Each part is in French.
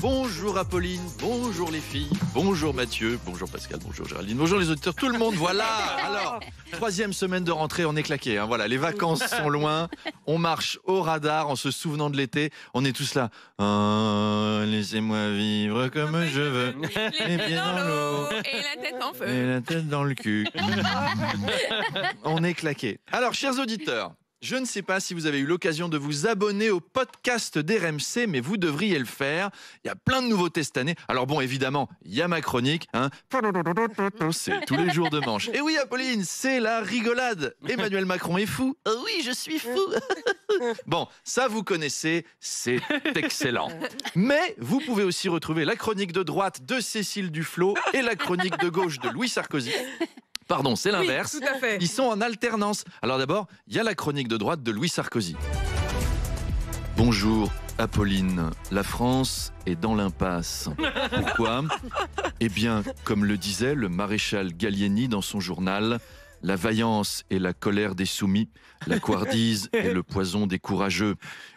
Bonjour Apolline, bonjour les filles, bonjour Mathieu, bonjour Pascal, bonjour Géraldine, bonjour les auditeurs, tout le monde, voilà. Alors, 3e semaine de rentrée, on est claqués, hein, voilà, les vacances sont loin, on marche au radar en se souvenant de l'été, on est tous là. Oh, laissez-moi vivre comme je veux, les pieds dans l'eau, et la tête en feu. et la tête dans le cul. On est claqués. Alors, chers auditeurs, je ne sais pas si vous avez eu l'occasion de vous abonner au podcast d'RMC, mais vous devriez le faire. Il y a plein de nouveautés cette année. Alors bon, évidemment, il y a ma chronique. Hein. C'est tous les jours de manche. Et oui, Apolline, c'est la rigolade. Emmanuel Macron est fou. Oh oui, je suis fou. Bon, ça vous connaissez, c'est excellent. Mais vous pouvez aussi retrouver la chronique de droite de Cécile Duflot et la chronique de gauche de Louis Sarkozy. Pardon, c'est l'inverse. Oui, tout à fait. Ils sont en alternance. Alors d'abord, il y a la chronique de droite de Louis Sarkozy. Bonjour Apolline, la France est dans l'impasse. Pourquoi ? Eh bien, comme le disait le maréchal Gallieni dans son journal, la vaillance et la colère des soumis, la couardise et le poison des courageux.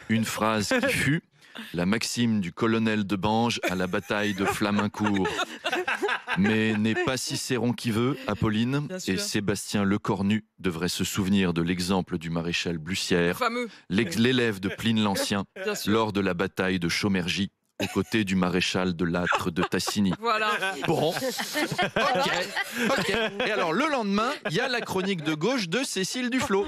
Une phrase qui fut la maxime du colonel de Bange à la bataille de Flamincourt. Mais n'est pas Cicéron qui veut, Apolline, et Sébastien Lecornu devrait se souvenir de l'exemple du maréchal Blussière, l'élève de Pline l'Ancien, lors de la bataille de Chaumergy, aux côtés du maréchal de Lattre de Tassigny. Voilà. Bon, ok. Et alors, le lendemain, il y a la chronique de gauche de Cécile Duflot.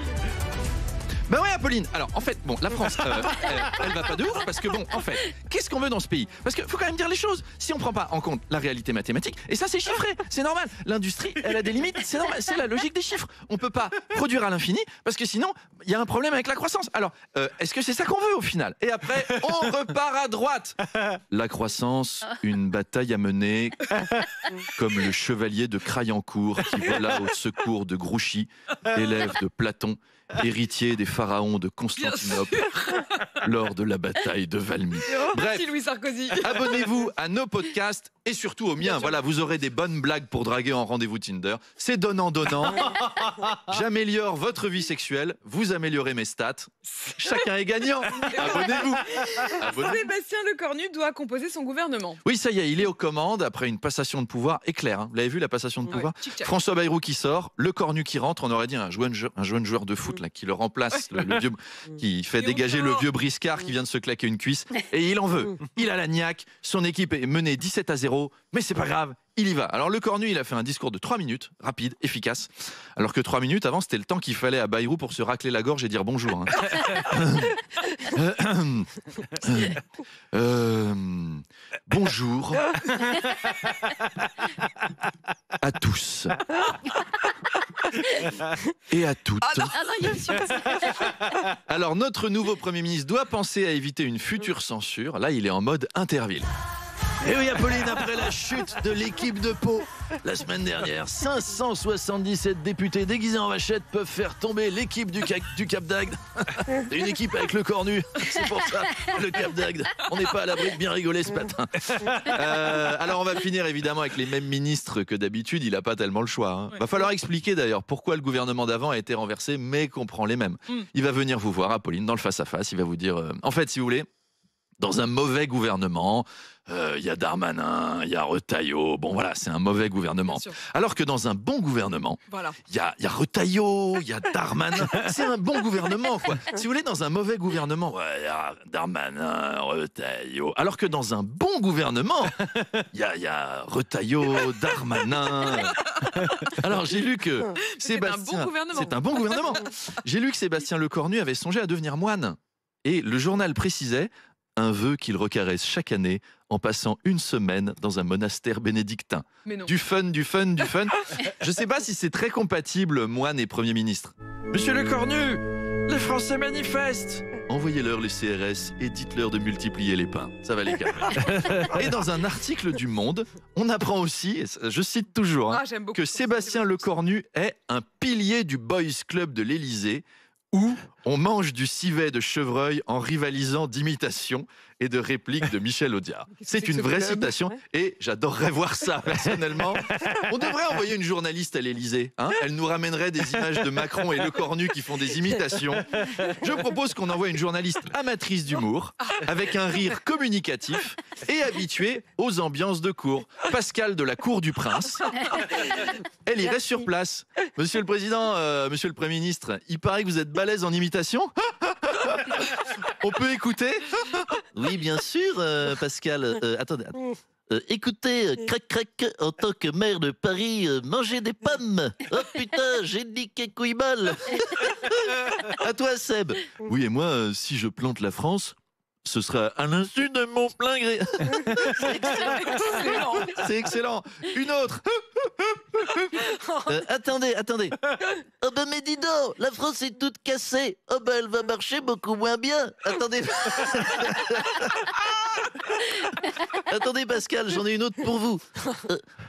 Ben oui, Apolline. Alors, en fait, bon, la France, elle va pas de ouf parce que bon, en fait, qu'est-ce qu'on veut dans ce pays ? Parce qu'il faut quand même dire les choses. Si on prend pas en compte la réalité mathématique, et ça c'est chiffré, c'est normal. L'industrie, elle a des limites, c'est normal, c'est la logique des chiffres. On peut pas produire à l'infini parce que sinon, il y a un problème avec la croissance. Alors, est-ce que c'est ça qu'on veut au final ? Et après, on repart à droite. La croissance, une bataille à mener, comme le chevalier de Crayancourt qui vola au secours de Grouchy, élève de Platon, héritier des pharaons de Constantinople lors de la bataille de Valmy. Bref, Louis Sarkozy. Abonnez-vous à nos podcasts et surtout au mien. Voilà, vous aurez des bonnes blagues pour draguer en rendez-vous Tinder. C'est donnant-donnant. J'améliore votre vie sexuelle, vous améliorez mes stats. Chacun est gagnant. Abonnez-vous. Sébastien Lecornu doit composer son gouvernement. Oui, ça y est, il est aux commandes après une passation de pouvoir éclair. Hein. Vous l'avez vu, la passation de pouvoir ? François Bayrou qui sort, Lecornu qui rentre, on aurait dit un jeune joueur de foot là, qui le remplace, le vieux, qui fait dégager le vieux briscard qui vient de se claquer une cuisse. Et il en veut. Il a la niaque, son équipe est menée 17-0, mais c'est pas grave, il y va. Alors Lecornu, il a fait un discours de 3 minutes, rapide, efficace, alors que 3 minutes avant, c'était le temps qu'il fallait à Bayrou pour se racler la gorge et dire bonjour. Hein. Bonjour à tous et à toutes. Alors notre nouveau Premier ministre doit penser à éviter une future censure. Là, il est en mode Interville. Et oui, Apolline, après la chute de l'équipe de Pau la semaine dernière, 577 députés déguisés en vachette peuvent faire tomber l'équipe du Cap d'Agde. C'est une équipe avec Lecornu, c'est pour ça, le Cap d'Agde. On n'est pas à l'abri de bien rigoler ce matin. Alors on va finir évidemment avec les mêmes ministres que d'habitude, il n'a pas tellement le choix. Hein. Va falloir expliquer d'ailleurs pourquoi le gouvernement d'avant a été renversé, mais qu'on prend les mêmes. Il va venir vous voir, Apolline, dans le face-à-face, il va vous dire, en fait, si vous voulez, dans un mauvais gouvernement, il y a Darmanin, il y a Retailleau, bon voilà, c'est un mauvais gouvernement. Alors que dans un bon gouvernement, il y a Retailleau, il y a Darmanin, c'est un bon gouvernement quoi. Si vous voulez, dans un mauvais gouvernement, il y a Darmanin, Retailleau. Alors que dans un bon gouvernement, il y a Retailleau, Darmanin. Alors j'ai lu que Sébastien... C'est un bon gouvernement. J'ai lu que Sébastien Lecornu avait songé à devenir moine. Et le journal précisait un vœu qu'il recaresse chaque année en passant une semaine dans un monastère bénédictin. Du fun, du fun, du fun. Je ne sais pas si c'est très compatible, moine et Premier ministre. Monsieur Lecornu, les Français manifestent. Envoyez-leur les CRS et dites-leur de multiplier les pains. Ça va les calmer. Et dans un article du Monde, on apprend aussi, je cite toujours, que Sébastien Lecornu est un pilier du Boys Club de l'Élysée où On mange du civet de chevreuil en rivalisant d'imitations et de répliques de Michel Audiard. C'est une vraie citation et j'adorerais voir ça personnellement. On devrait envoyer une journaliste à l'Élysée. Elle nous ramènerait des images de Macron et Lecornu qui font des imitations. Je propose qu'on envoie une journaliste amatrice d'humour avec un rire communicatif et habituée aux ambiances de cour. Pascal de la Cour du Prince. Elle irait sur place. Monsieur le Président, Monsieur le Premier ministre, il paraît que vous êtes balèze en imitation. On peut écouter? Oui, bien sûr, Pascal. Attendez. Écoutez, crac, en tant que maire de Paris, manger des pommes. Oh putain, j'ai niqué couille molle. À toi, Seb. Oui, et moi, si je plante la France, ce sera à l'insu de mon plein gré. C'est excellent. Une autre. Attendez. Oh ben mais dis donc, la France est toute cassée. Oh ben elle va marcher beaucoup moins bien. Attendez. Attendez Pascal, j'en ai une autre pour vous.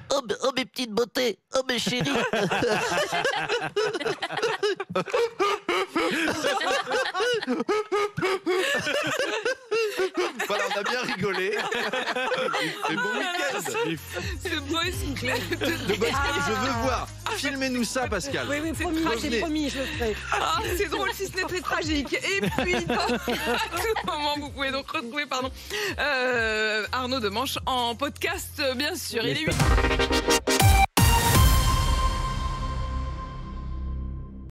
Oh mes petites beautés. Oh mes chéris. Voilà, on a bien rigolé. Et bon week-end. Ce boss clair. Je veux voir. Filmez-nous ça, Pascal. Oui, j'ai promis, je le ferai. Ah, c'est drôle si ce n'est très tragique. Et puis, à tout moment, vous pouvez donc retrouver Arnaud Demanche en podcast, bien sûr. Il est 8.